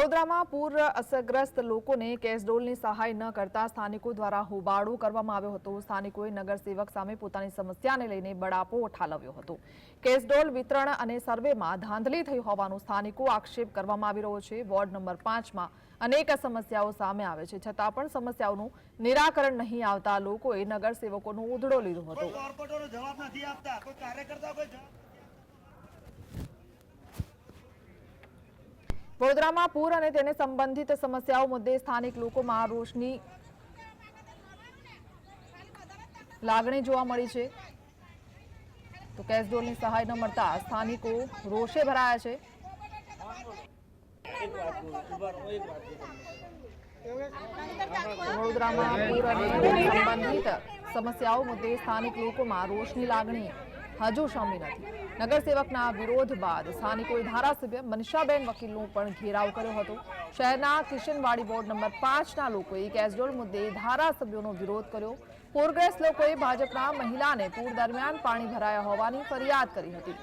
વડોદરામાં પૂર અસરગ્રસ્ત લોકોને કેસડોલની સહાય ન કરતા સ્થાનિકો દ્વારા હોબાળો કરવામાં આવ્યો હતો। સ્થાનિકોએ નગરસેવક સામે પોતાની સમસ્યાને લઈને બળાપો ઠાલવ્યો હતો। કેસડોલ વિતરણ અને સર્વેમાં ધાંધલી થઈ હોવાનો સ્થાનિકો આક્ષેપ કરવામાં આવી રહ્યો છે। વોર્ડ નંબર 5માં અનેક સમસ્યાઓ સામે આવે છે, છતાં પણ સમસ્યાઓનું નિરાકરણ નહીં આવતા લોકોએ નગરસેવકોનો ઉધડો લીધો હતો। વડોદરામાં પૂર અને તેને સંબંધિત સમસ્યાઓ મુદ્દે સ્થાનિક લોકોમાં રોષની લાગણી જોવા મળી છે। તો કેસડોલની સહાય ન મળતા સ્થાનિકો રોષે ભરાયા છે। વડોદરામાં પૂર અને સંબંધિત સમસ્યાઓ મુદ્દે સ્થાનિક લોકોમાં રોષની લાગણી હજુ શમી નથી। નગરસેવકના વિરોધ બાદ સ્થાનિકોએ ધારાસભ્ય મનીષાબેન વકીલનો પણ ઘેરાવ કર્યો હતો। શહેરના કિશનવાડી વોર્ડ નંબર 5ના લોકોએ કેસડોલ મુદ્દે ધારાસભ્યોનો વિરોધ કર્યો। પૂરગ્રસ્ત લોકોએ ભાજપના મહિલાને પૂર દરમિયાન પાણી ભરાયા હોવાની ફરિયાદ કરી હતી।